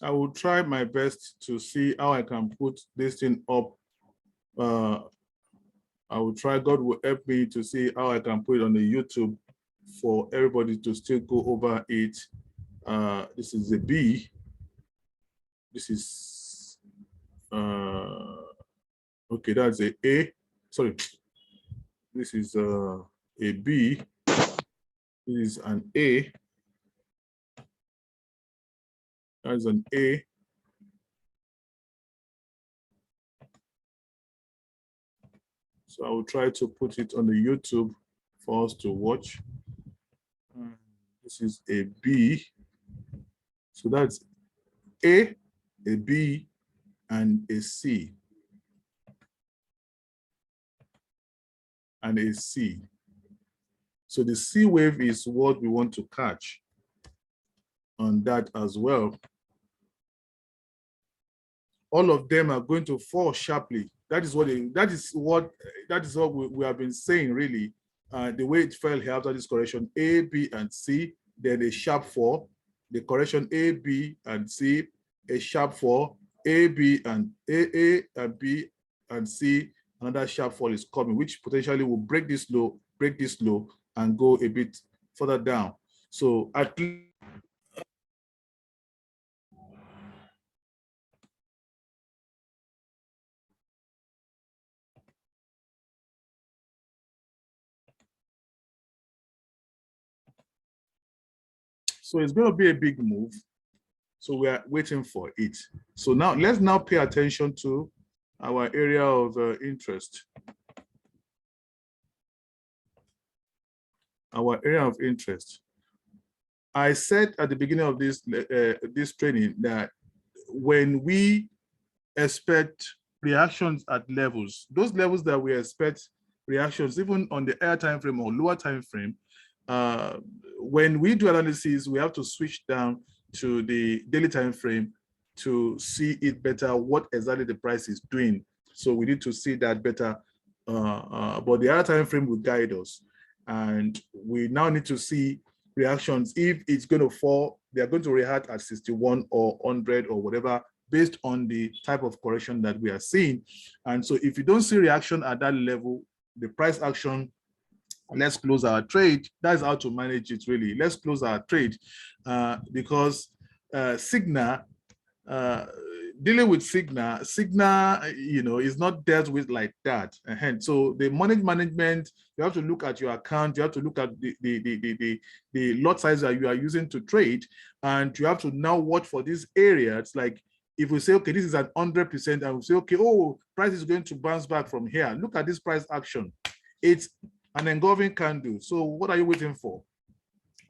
I will try my best to see how I can put this thing up. I will try, God will help me to see how I can put it on the YouTube for everybody to still go over it. This is a B. This is, okay, that's a A. Sorry, this is a B. This is an A. That's an A. So I will try to put it on the YouTube for us to watch. This is a B. So that's A, B, and a C. And a C. So the C wave is what we want to catch on that as well. All of them are going to fall sharply. That is what we have been saying, really. The way it fell here after this correction, A, B, and C, then a sharp fall. The correction A, B, and C, a sharp fall. A, B, and A, B, and C, another sharp fall is coming, which potentially will break this low, and go a bit further down. So at least so it's going to be a big move. So we are waiting for it. So now let's now pay attention to our area of interest. Our area of interest. I said at the beginning of this training that when we expect reactions at levels, those levels that we expect reactions, even on the higher time frame or lower time frame, when we do analysis, we have to switch down to the daily time frame to see it better, what exactly the price is doing. So we need to see that better, but the higher time frame will guide us. And we now need to see reactions. If it's going to fall, they're going to react at 61 or 100 or whatever, based on the type of correction that we are seeing. And so if you don't see reaction at that level, the price action, let's close our trade. That's how to manage it, really. Let's close our trade because Signa, dealing with Signa, is not dealt with like that. So the management, you have to look at your account, you have to look at the lot size that you are using to trade, and you have to now watch for this area. It's like, if we say, okay, this is at 100%, and we say, okay, oh, price is going to bounce back from here. Look at this price action. It's an engulfing candle. So what are you waiting for?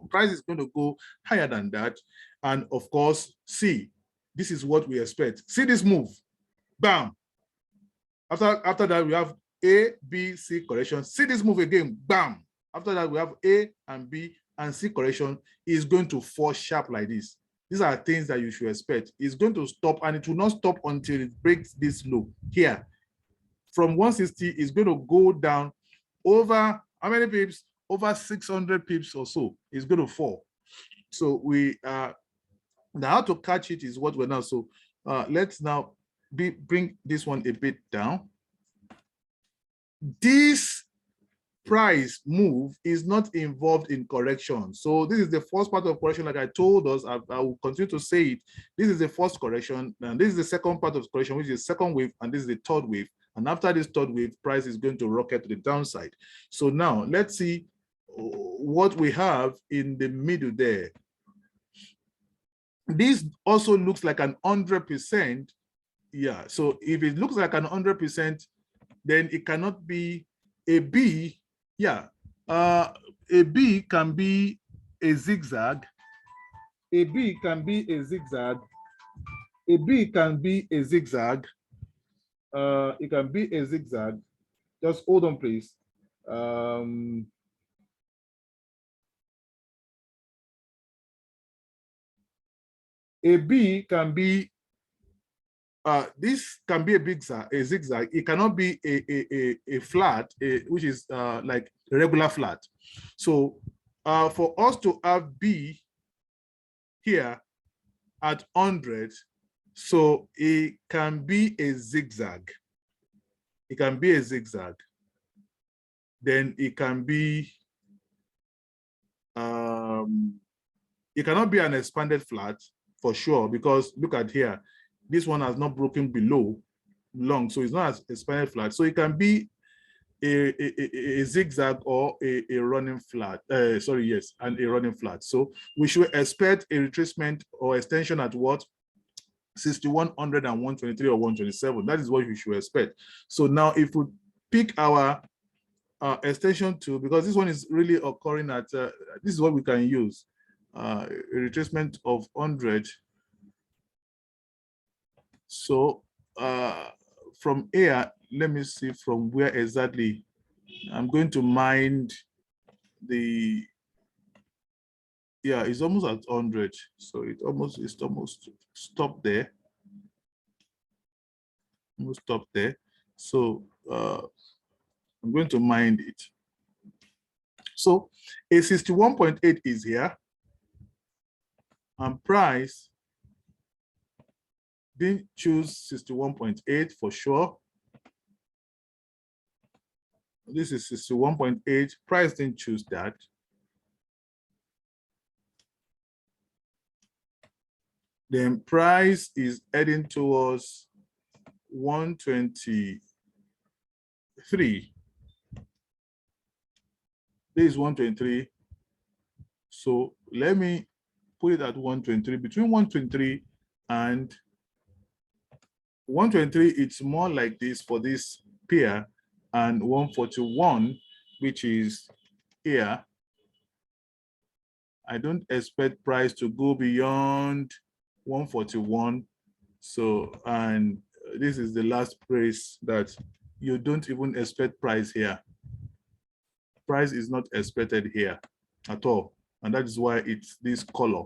Price is going to go higher than that. And of course, see, this is what we expect. See this move, bam. After that, we have A, B, C correction. See this move again, bam. After that, we have A and B and C correction. Is going to fall sharp like this. These are things that you should expect. It's going to stop, and it will not stop until it breaks this low here. From 160, it's going to go down over how many pips? Over 600 pips or so. It's going to fall. So we now how to catch it is what we're now. So let's now bring this one a bit down. This price move is not involved in correction. So this is the first part of correction. Like I told us, I will continue to say it. This is the first correction, and this is the second part of correction, which is the second wave, and this is the third wave. And after this third wave, price is going to rocket to the downside. So now let's see what we have in the middle there. This also looks like an 100%. Yeah, so if it looks like an 100%, then it cannot be a B. Yeah, a B can be a zigzag. A B can be a zigzag. A B can be a zigzag. It can be a zigzag. Just hold on, please. A B can be, this can be a zigzag. It cannot be a flat, which is like a regular flat. So for us to have B here, at 100, so it can be a zigzag. It can be a zigzag. Then it can be, it cannot be an expanded flat for sure, because look at here, this one has not broken below long, so it's not as expanded flat. So it can be a zigzag or a running flat. Sorry, yes, and a running flat. So we should expect a retracement or extension at what? 6100 and 123 or 127. That is what we should expect. So now if we pick our extension to, because this one is really occurring at, this is what we can use, a retracement of 100. So from here, let me see from where exactly I'm going to mind the, yeah, it's almost at 100. So it's almost stopped there. Almost stopped there. So I'm going to mind it. So a 61.8 is here, and price didn't choose 61.8 for sure. This is 61.8. Price didn't choose that. Then price is heading towards 123. This is 123. So let me put it at 123. Between 123 and 123, it's more like this for this pair, and 141, which is here. I don't expect price to go beyond 141. So, and this is the last price that you don't even expect price here. Price is not expected here at all. And that is why it's this color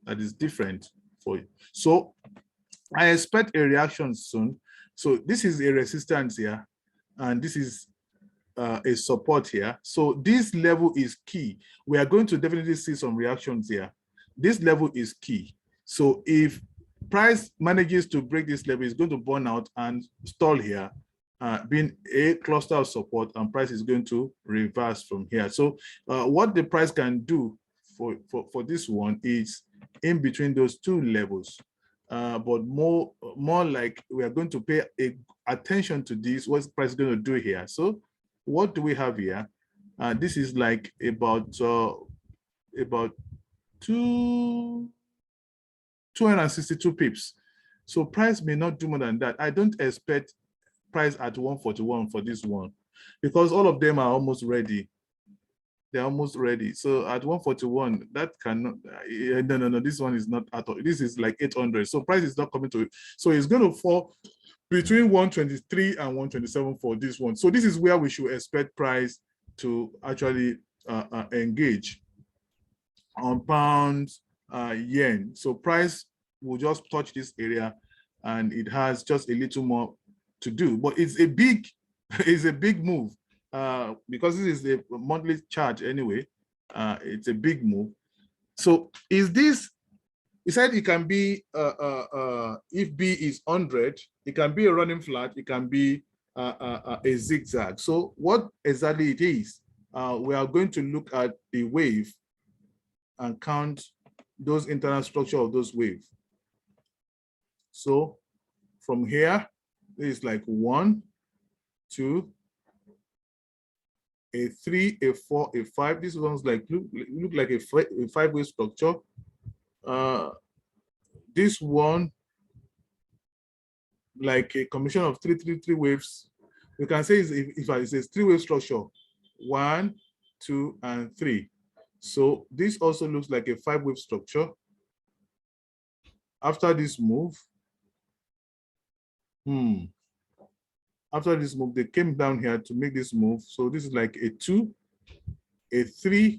that is different for you. So I expect a reaction soon. So this is a resistance here, and this is a support here. So this level is key. We are going to definitely see some reactions here. This level is key. So if price manages to break this level, it's going to burn out and stall here, being a cluster of support, and price is going to reverse from here. So what the price can do for this one is in between those two levels. But more like we are going to pay attention to this, what's price going to do here. So what do we have here? This is like about 262 pips. So price may not do more than that. I don't expect price at 141 for this one, because all of them are almost ready. They're almost ready. So at 141, that cannot, no, this one is not at all. This is like 800. So price is not coming to it. So it's going to fall between 123 and 127 for this one. So this is where we should expect price to actually engage on pounds, yen. So price will just touch this area, and it has just a little more to do, but it's a big move, because this is a monthly chart anyway. It's a big move. So is this, we said it can be, if B is 100, it can be a running flat, it can be a zigzag. So what exactly it is, we are going to look at the wave and count those internal structure of those waves. So from here, it's like 1, 2, a 3, a 4, a 5. This one's like look like a 5-way structure. This one, like a combination of three waves. We can say if it's a 3-way structure, 1, 2, and 3. So this also looks like a 5-wave structure. After this move, after this move, they came down here to make this move. So this is like a 2, a 3,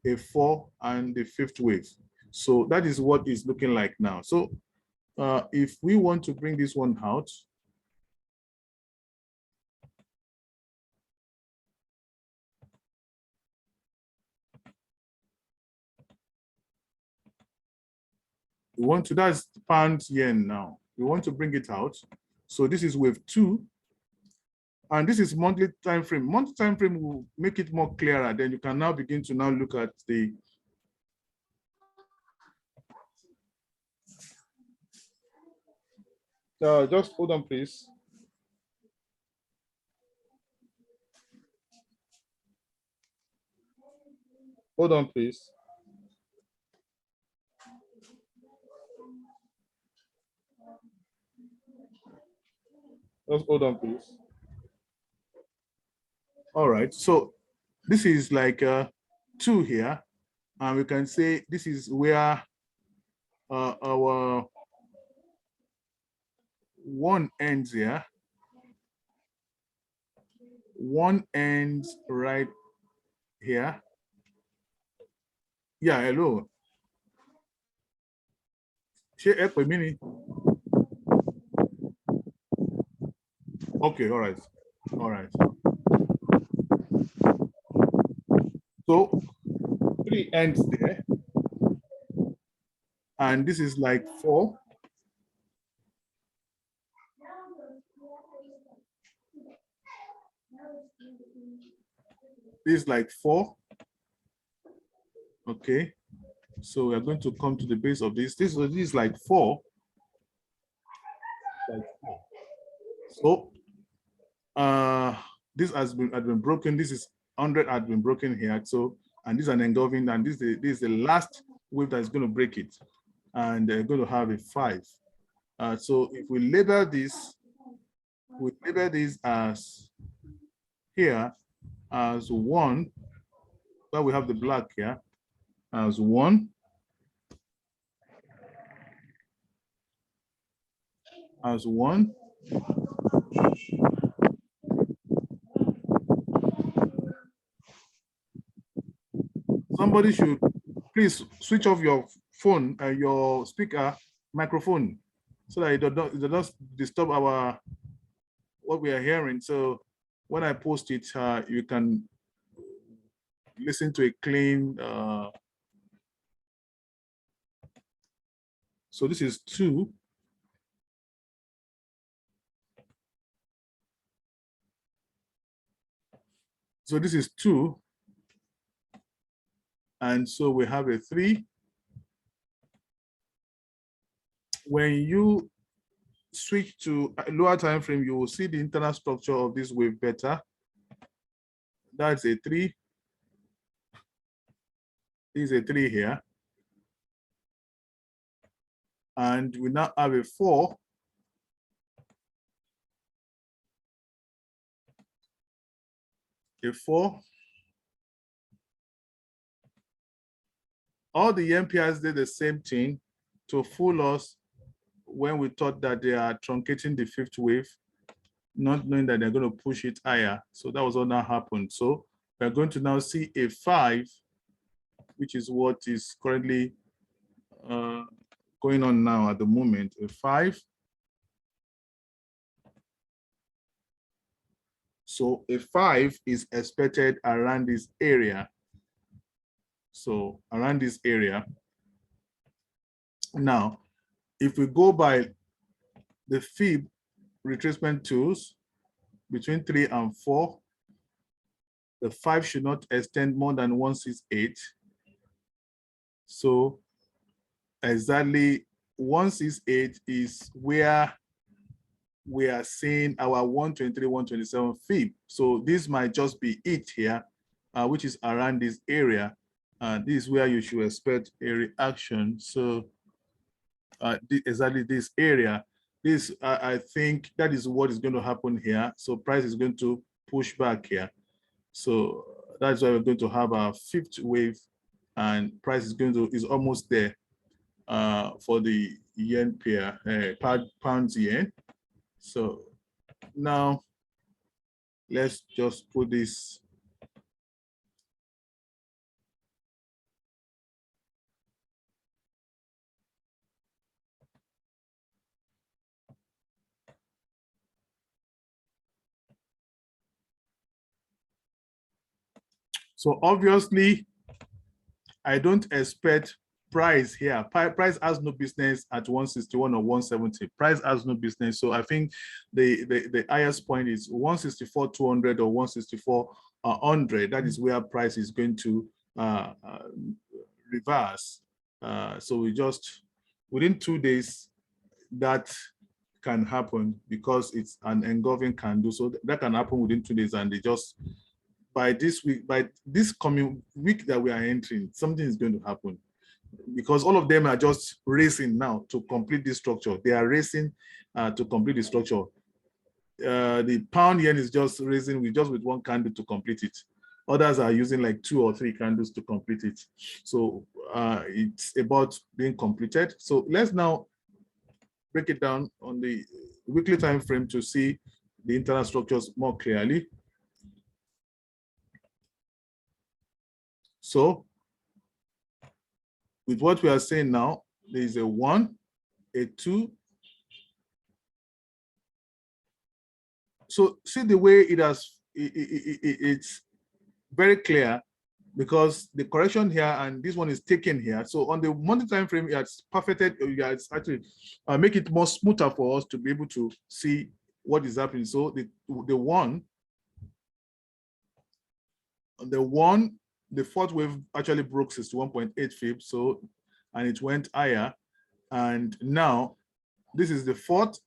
a 4, and the 5th wave. So that is what it's looking like now. So if we want to bring this one out, We want to, that's pound yen now. We want to bring it out. So this is wave 2. And this is monthly time frame. Monthly time frame will make it more clearer. Then you can now begin to now look at the just hold on, please. Hold on, please. Just hold on, please. All right, so this is like 2 here, and we can say this is where our 1 ends here. 1 ends right here. Yeah, hello. Okay, all right. All right. So 3 ends there. And this is like 4. This is like 4. Okay. So we're going to come to the base of this. This is like 4. Like 4. So this had been broken. This is 100 had been broken here. So, and this is an engulfing, and this is the last wave that is going to break it. And they're going to have a 5. So if we label this as here as 1, well, we have the black here as 1, as 1. Somebody should please switch off your phone and your speaker microphone so that it does not disturb our what we are hearing. So when I post it, you can listen to a clean. So this is 2. So this is 2. And so we have a 3. When you switch to a lower time frame, you will see the internal structure of this wave better. That's a 3. This is a 3 here. And we now have a 4. A 4. All the MPRs did the same thing to fool us when we thought that they are truncating the 5th wave, not knowing that they're going to push it higher. So that was all that happened. So we're going to now see a 5, which is what is currently going on now at the moment, a 5. So a 5 is expected around this area. So around this area. Now, if we go by the fib retracement tools between 3 and 4, the 5 should not extend more than 168. So exactly 168 is where we are seeing our 123, 127 fib. So this might just be it here, which is around this area. This is where you should expect a reaction. So exactly this area, this I think that is what is going to happen here. So price is going to push back here. So that's why we're going to have our 5th wave, and price is almost there for the yen pair, pounds yen. So now let's just put this. So obviously, I don't expect price here. Price has no business at 161 or 170. Price has no business. So I think the highest point is 164 200 or 164 100. That is where price is going to reverse. So we just within 2 days that can happen because it's an engulfing candle. So that can happen within 2 days, and they just by this week, by this coming week that we are entering, something is going to happen because all of them are just racing now to complete this structure. They are racing to complete the structure. The pound yen is just raising with one candle to complete it. Others are using like 2 or 3 candles to complete it. So it's about being completed. So let's now break it down on the weekly time frame to see the internal structures more clearly. So with what we are saying now, there is a 1, a 2. So see the way it's very clear because the correction here and this one is taken here. So on the monthly time frame, it's perfected. It's actually make it more smoother for us to be able to see what is happening. So the fourth wave actually broke 61.8 fib. So and it went higher, and now this is the fourth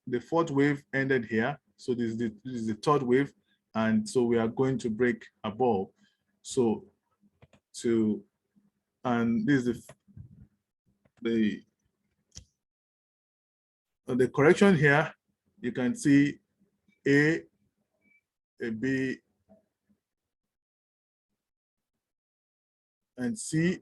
wave ended here. So this is the third wave, and so we are going to break above. So and this is the correction here. You can see a B and C,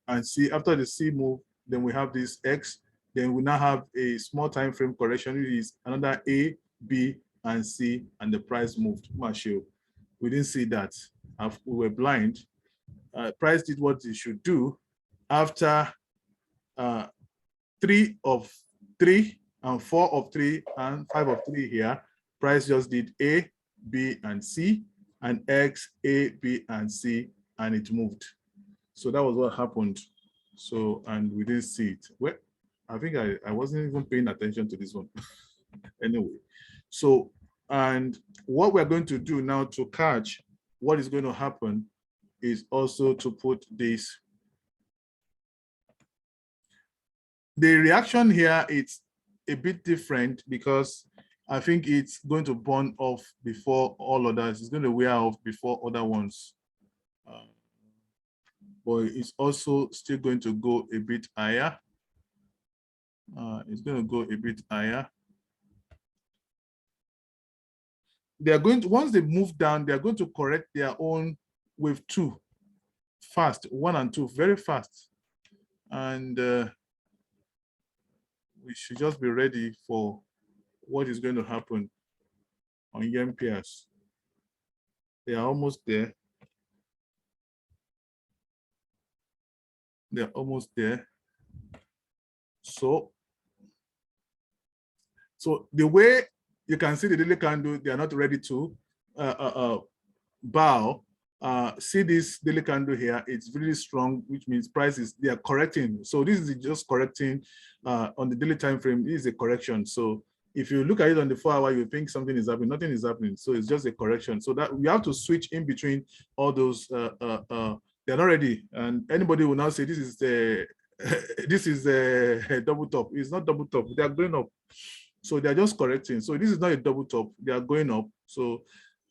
and C. After the C move, then we have this X. Then we now have a small time frame correction. It is another A, B, and C, and the price moved. Marshall, we didn't see that. We were blind. Price did what it should do. After 3 of 3 and 4 of 3 and 5 of 3 here, price just did A, B, and C, and X, A, B, and C, and it moved. So that was what happened. So, and we didn't see it. Well, I think I wasn't even paying attention to this one. Anyway, so, and what we're going to do now to catch what is going to happen is also to put this. The reaction here, it's a bit different because I think it's going to burn off before all others. It's going to wear off before other ones. But it's also still going to go a bit higher. It's going to go a bit higher. They are going to, once they move down, they are going to correct their own wave 2 fast, 1 and 2, very fast. And we should just be ready for what is going to happen on yen pairs. They are almost there. They're almost there. So the way you can see the daily candle, they are not ready to bow. See this daily candle here, it's really strong, which means prices, they are correcting. So this is just correcting on the daily time frame. This is a correction. So if you look at it on the 4-hour, you think something is happening, nothing is happening. So it's just a correction. So that we have to switch in between all those. They're not ready, and anybody will now say this is the this is a double top. It's not double top. They are going up. So they're just correcting. So this is not a double top. They are going up. So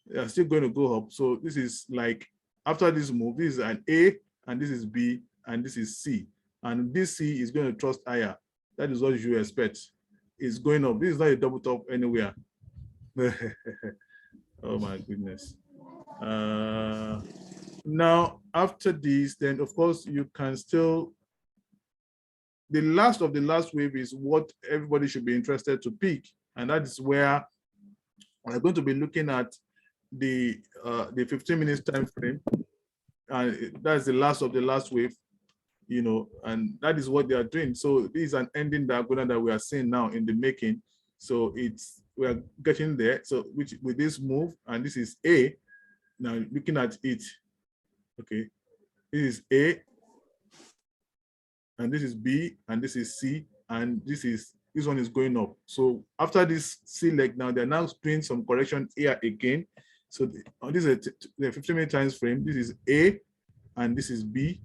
they are still going to go up. So this is like after this move, this is an A, and this is B, and this is C. And this C is going to trust higher. That is what you expect. It's going up. This is not a double top anywhere. Oh my goodness. Now, after this, then of course you can still, the last of the last wave is what everybody should be interested to pick. And that is where we're going to be looking at the 15 minutes time frame. And that's the last of the last wave, you know, and that is what they are doing. So this is an ending diagonal that we are seeing now in the making. So we are getting there. So which with this move, and this is A. Now looking at it, okay, this is A, and this is B, and this is C, and this one is going up. So after this C leg, now they're now doing some correction here again. So this is the 15-minute time frame. This is A, and this is B.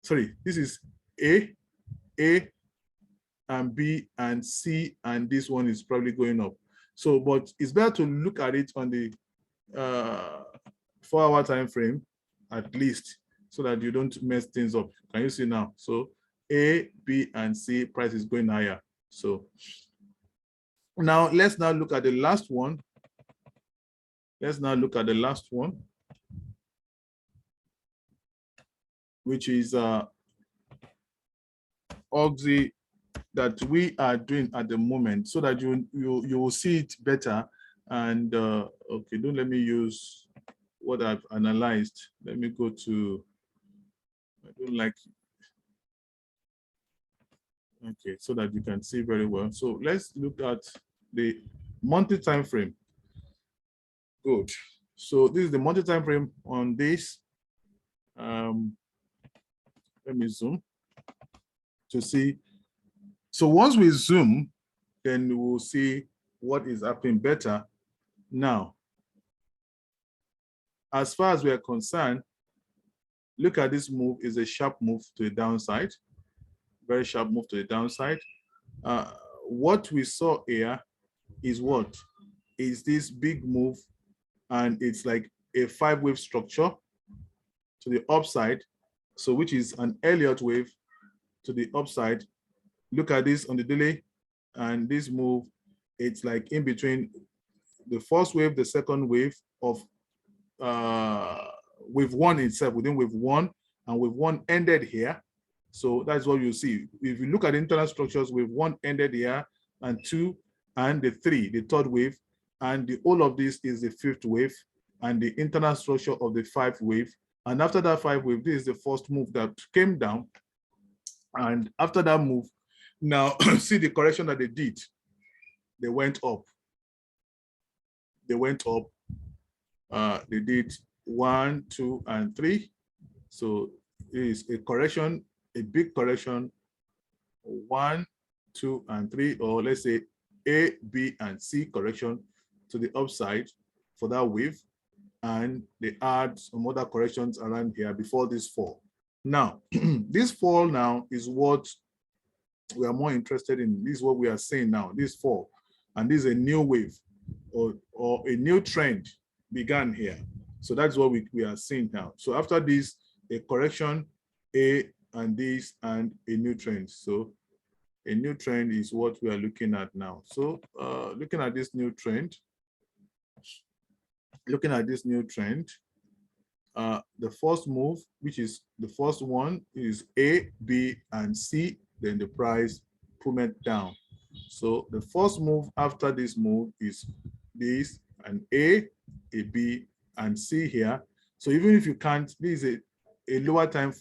Sorry, this is A, and B, and C, and this one is probably going up. So, but it's better to look at it on the 4-hour time frame at least, so that you don't mess things up. Can you see now? So A, B, and C price is going higher. So now let's now look at the last one. Let's now look at the last one, which is Oxy that we are doing at the moment, so that you will see it better. And okay, don't let me use what I've analyzed. Let me go to, I don't like, okay, so that you can see very well. So let's look at the monthly time frame. Good. So this is the monthly time frame on this. Let me zoom to see. So once we zoom, then we will see what is happening better. Now, as far as we are concerned, look at this move. Is a sharp move to the downside, very sharp move to the downside. What we saw here is what? Is this big move, and it's like a 5-wave structure to the upside, so which is an Elliott wave to the upside. Look at this on the daily, and this move, it's like in between the first wave, the second wave of wave one itself, within wave one, and wave one ended here. So that's what you see. If you look at internal structures, wave one ended here, and two, and the three, the third wave, and the all of this is the fifth wave, and the internal structure of the 5th wave. And after that 5th wave, this is the first move that came down. And after that move, now see the correction that they did. They went up. They went up. They did 1, 2, and 3. So it is a correction, a big correction. 1, 2, and 3, or let's say A, B, and C correction to the upside for that wave. And they add some other corrections around here before this fall. Now, this fall now is what we are more interested in. This is what we are seeing now, this fall. And this is a new wave or a new trend began here. So that's what we are seeing now. So after this, a correction, A, and this, and a new trend. So a new trend is what we are looking at now. So looking at this new trend, the first move, which is the first one, is A, B, and C, then the price plummet down. So the first move after this move is this, and A, B, and C here. So even if you can't, this is a lower time.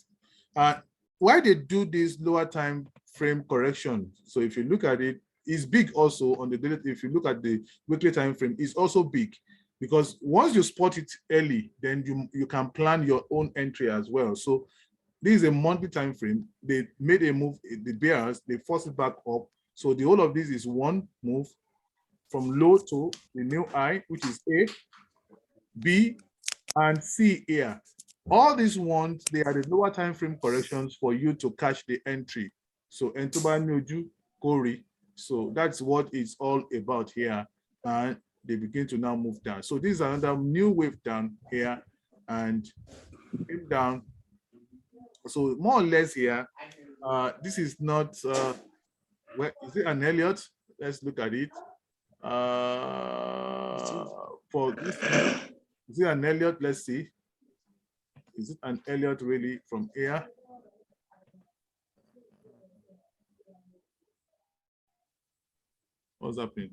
Why they do this lower time frame correction? So if you look at it, it's big also on the daily. If you look at the weekly time frame, it's also big, because once you spot it early, then you can plan your own entry as well. So this is a monthly time frame. They made a move, the bears, they forced it back up. So the whole of this is one move from low to the new high, which is A, B, and C here. All these ones, they are the lower time frame corrections for you to catch the entry. So Entuba Nuju, Kori. So that's what it's all about here. And they begin to now move down. So this is another new wave down here, and came down. So more or less here, this is not, where is it an Elliott? Let's look at it. For this, is it an Elliott? Let's see. Is it an Elliott really from here? What's happening?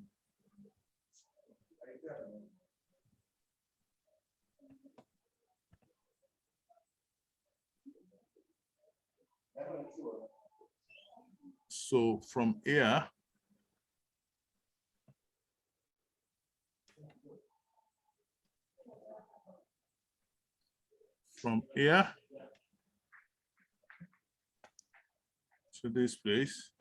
So from here, to this place.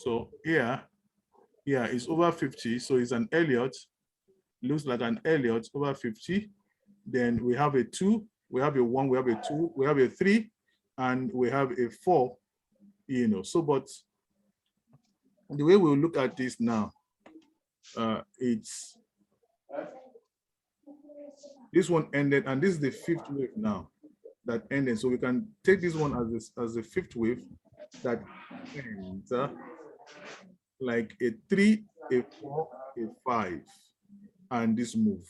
So here is over 50. So it's an Elliott. Looks like an Elliott over 50. Then we have a 2, we have a 1, we have a 2, we have a 3, and we have a 4. So but the way we'll look at this now, it's this one ended, and this is the 5th wave now that ended. So we can take this one as the 5th wave that ends like a 3, a 4, a 5, and this move.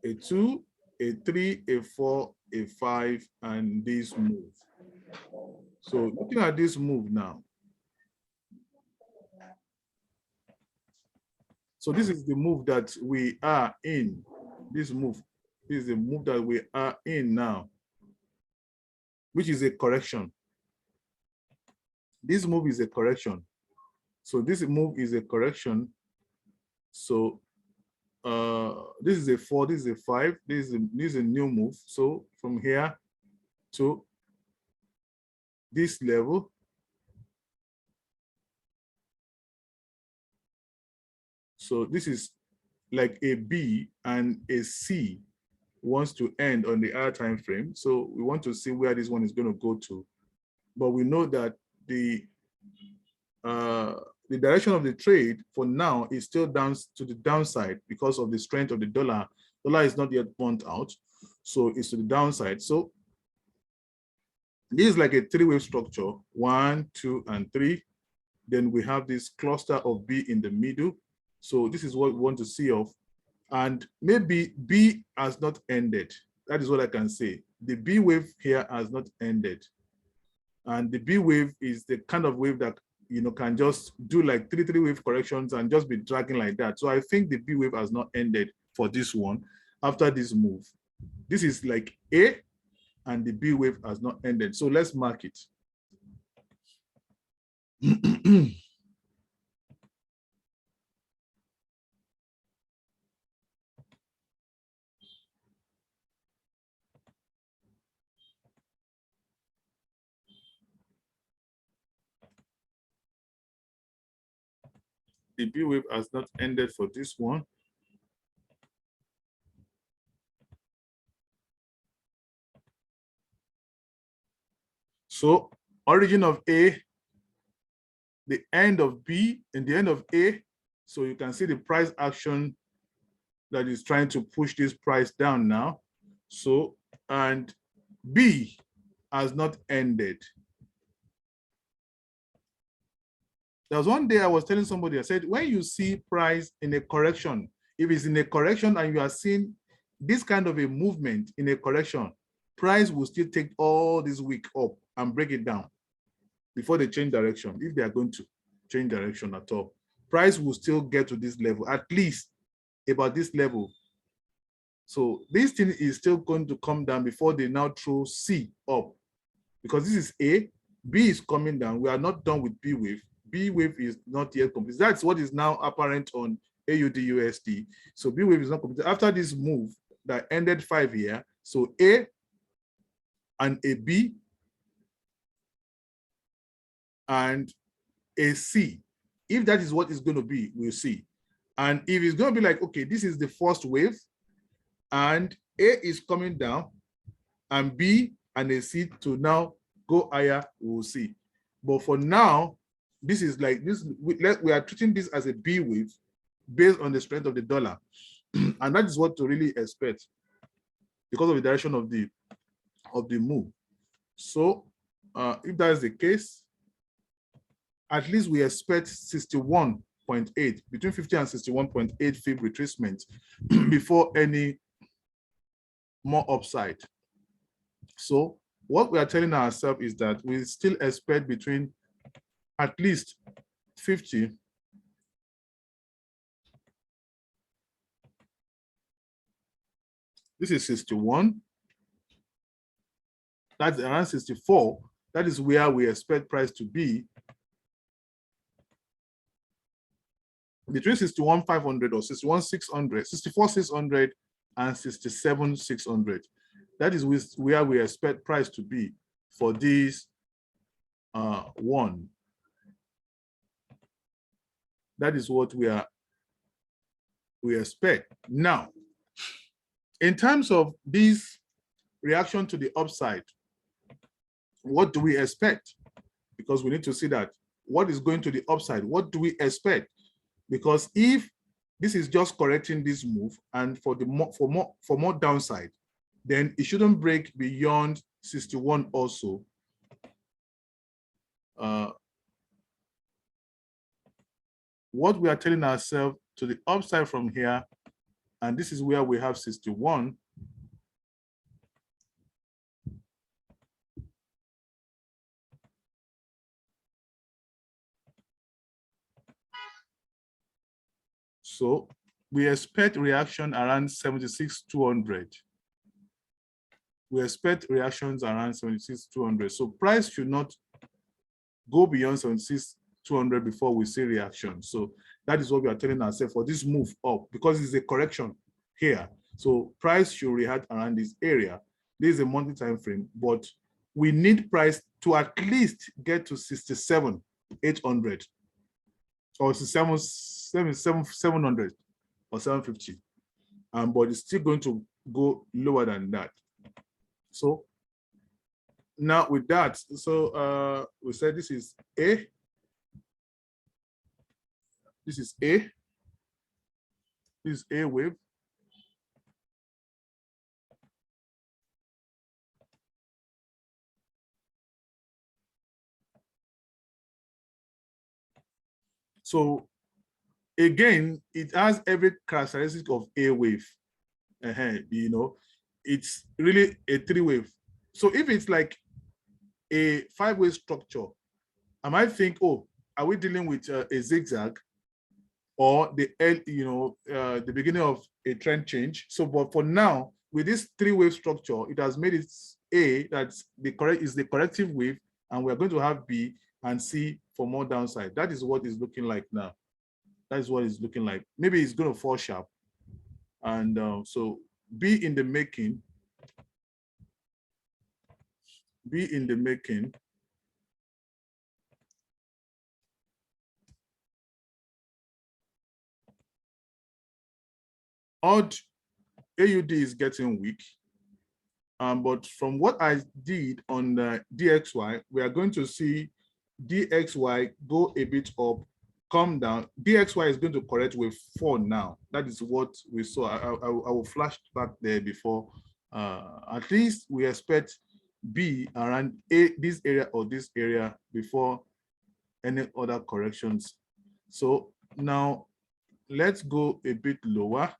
A 2, a 3, a 4, a 5, and this move. So looking at this move now. So this is the move that we are in. This is the move that we are in now, which is a correction. This move is a correction. So this move is a correction. So this is a 4, this is a 5, this is a new move. So from here to this level, so this is like a B, and a C wants to end on the higher time frame. So we want to see where this one is going to go to. But we know that the direction of the trade for now is still down to the downside because of the strength of the dollar. Dollar is not yet burnt out, so it's to the downside. So this is like a 3-wave structure, 1, 2, and 3. Then we have this cluster of B in the middle. So this is what we want to see of. And maybe B has not ended. That is what I can say. The B wave here has not ended. And the B wave is the kind of wave that can just do like 3-wave corrections and just be dragging like that. So I think the B wave has not ended for this one after this move. This is like A, and the B wave has not ended. So let's mark it. The B wave has not ended for this one. So origin of A, the end of B, and the end of A. So you can see the price action that is trying to push this price down now. So, and B has not ended. There was one day I was telling somebody, I said, when you see price in a correction, if it's in a correction and you are seeing this kind of a movement in a correction, price will still take all this week up and break it down before they change direction. If they are going to change direction at all, price will still get to this level, at least about this level. So this thing is still going to come down before they now throw C up, because this is A, B is coming down. We are not done with B wave. B wave is not yet complete. That's what is now apparent on AUD/USD. So B wave is not complete. After this move that ended 5 here, so A and a B and a C. If that is what it's going to be, we'll see. And if it's going to be like, okay, this is the first wave, and A is coming down, and B and a C to now go higher, we'll see. But for now, this is like this. We are treating this as a B wave based on the strength of the dollar, and that is what to really expect because of the direction of the move. So, if that is the case, at least we expect 61.8, between 50 and 61.8 fib retracement before any more upside. So what we are telling ourselves is that we still expect between at least 50 this is 61, that's around 64. That is where we expect price to be between 61,500 or 61,600, 64,600 and 67,600. That is where we expect price to be for this one. That is what we expect. Now, in terms of this reaction to the upside, what do we expect? Because we need to see that what is going to the upside, what do we expect? Because if this is just correcting this move and for more downside, then it shouldn't break beyond 61 also. What we are telling ourselves to the upside from here, and this is where we have 61. So we expect reaction around 76,200. We expect reactions around 76,200. So price should not go beyond 76,200 before we see reaction. So that is what we are telling ourselves for this move up, because it's a correction here. So price should react around this area. This is a monthly time frame, but we need price to at least get to 67,800 or 700 or 750. But it's still going to go lower than that. So now with that, so we said this is A. This is A. This is A wave. So again, it has every characteristic of A wave. You know, it's really a 3-wave. So if it's like a 5-way structure, I might think, oh, are we dealing with a zigzag or the the beginning of a trend change? So, but for now, with this 3-wave structure, it has made it A, that's the corrective wave, and we're going to have B and C for more downside. That is what it's looking like now. That is what it's looking like. Maybe it's going to fall sharp. And so B in the making. B in the making. Odd AUD is getting weak. But from what I did on the DXY, we are going to see DXY go a bit up, come down. DXY is going to correct with 4 now. That is what we saw. I will flash back there before. At least we expect B around this area or this area before any other corrections. So now let's go a bit lower.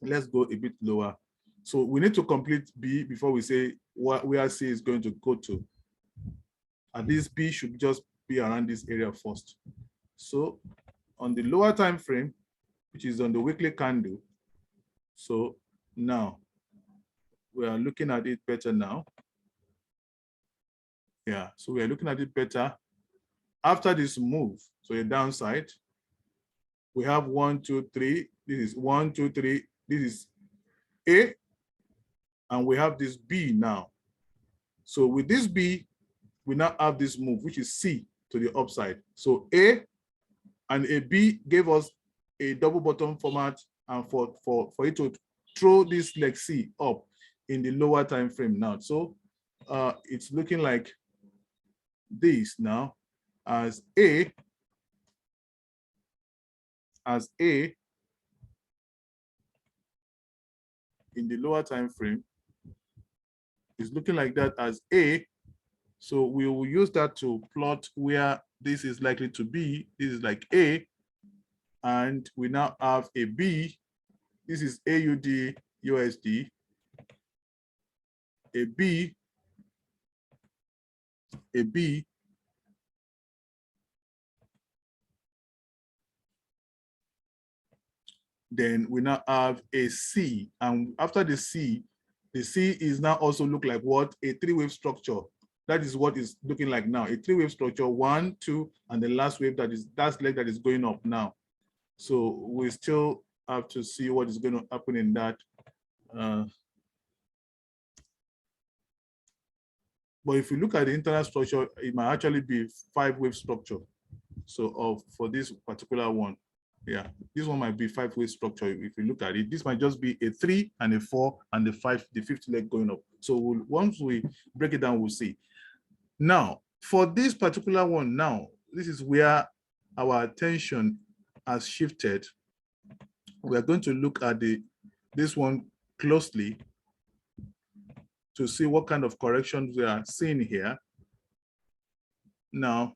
Let's go a bit lower. So we need to complete B before we say where C is going to go to. And this B should just be around this area first. So on the lower time frame, which is on the weekly candle, so now we are looking at it better now. Yeah, so we are looking at it better. After this move, so a downside, we have 1, 2, 3. This is 1, 2, 3. This is A, and we have this B now. So with this B, we now have this move, which is C to the upside. So A and a B gave us a double bottom format, and for it to throw this leg C up in the lower time frame now. So it's looking like this now as A in the lower time frame. It's looking like that as A. So we will use that to plot where this is likely to be. This is like A, and we now have a B. This is AUD USD, a B, then we now have a C, and after the C is now also look like what? A 3-wave structure. That is what is looking like now. A 3-wave structure, 1, 2, and the last wave that's leg that is going up now. So we still have to see what is going to happen in that. But if you look at the internal structure, it might actually be 5-wave structure. So for this particular one, yeah, this one might be 5-wave structure. If you look at it, this might just be a 3 and a 4 and the 5, the fifth leg going up. So once we break it down, we'll see. Now, for this particular one, now, this is where our attention has shifted. We are going to look at this one closely to see what kind of corrections we are seeing here. Now,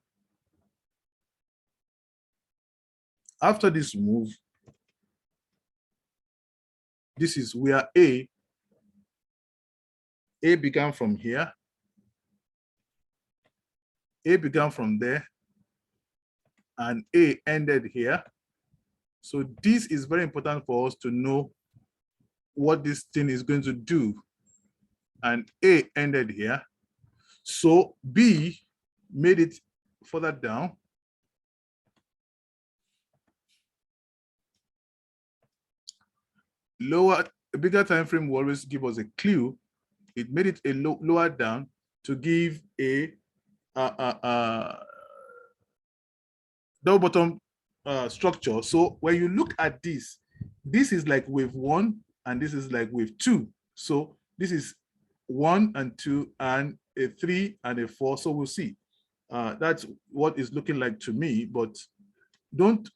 after this move, this is where A began from here. A began from there, and A ended here. So this is very important for us to know what this thing is going to do. And A ended here. So B made it further down. Lower, a bigger time frame will always give us a clue. It made it a lower down to give a double bottom structure. So when you look at this, this is like wave 1 and this is like wave 2. So this is 1 and 2 and a 3 and a 4. So we'll see. That's what it's looking like to me, but don't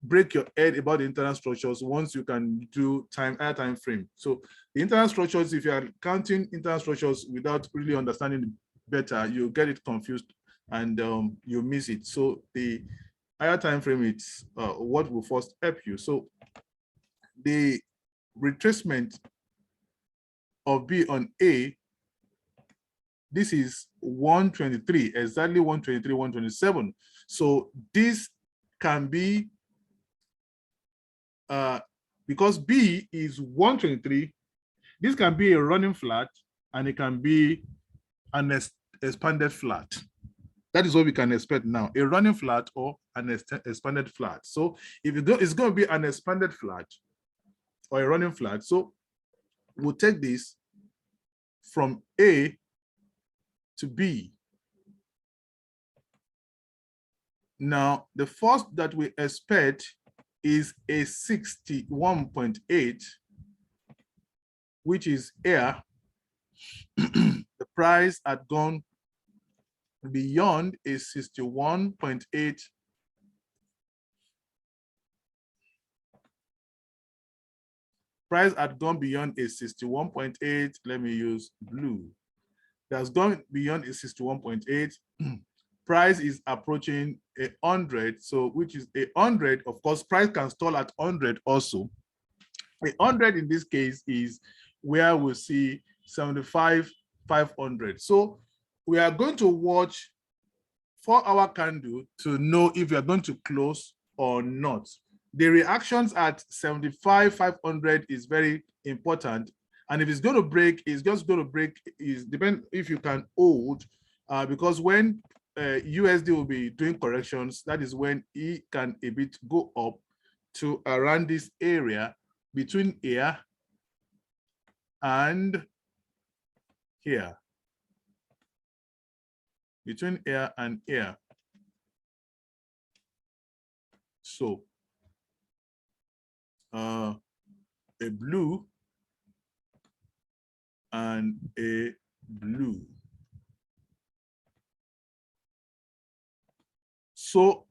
break your head about the internal structures once you can do higher time frame. So the internal structures, if you are counting internal structures without really understanding it better, you get it confused and you miss it. So the higher time frame, it's what will first help you. So the retracement of B on A, this is 123, exactly 123, 127. So this can be, because B is 123, this can be a running flat and it can be an expanded flat. That is what we can expect now, a running flat or an expanded flat. So if it's going to be an expanded flat or a running flat, so we'll take this from A to B. Now, the first that we expect is a 61.8, which is here. The price had gone beyond a 61.8. Price had gone beyond a 61.8. Let me use blue. That's gone beyond a 61.8. Price is approaching 100. So which is 100. Of course, price can stall at 100 also. 100 in this case is where we see 75,500. So we are going to watch 4-hour candle to know if we are going to close or not. The reactions at 75,500 is very important. And if it's going to break, it's just going to break, is depend if you can hold, because when USD will be doing corrections, that is when it can a bit go up to around this area between here and here. Between here and here. So a blue and a blue. So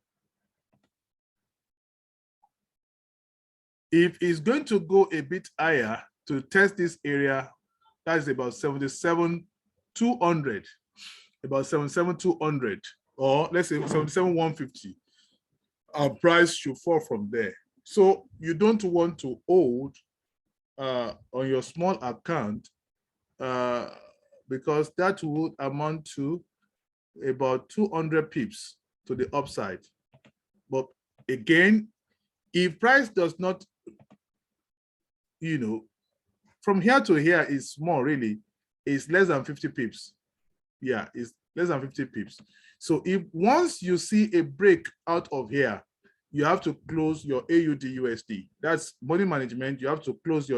if it's going to go a bit higher to test this area, that is about 77,200, about 77,200, or let's say 77,150. Our price should fall from there. So you don't want to hold on your small account because that would amount to about 200 pips to the upside. But again, if price does not, from here to here is small, really, it's less than 50 pips. Yeah, it's less than 50 pips. So if once you see a break out of here, you have to close your AUD USD. That's money management. You have to close your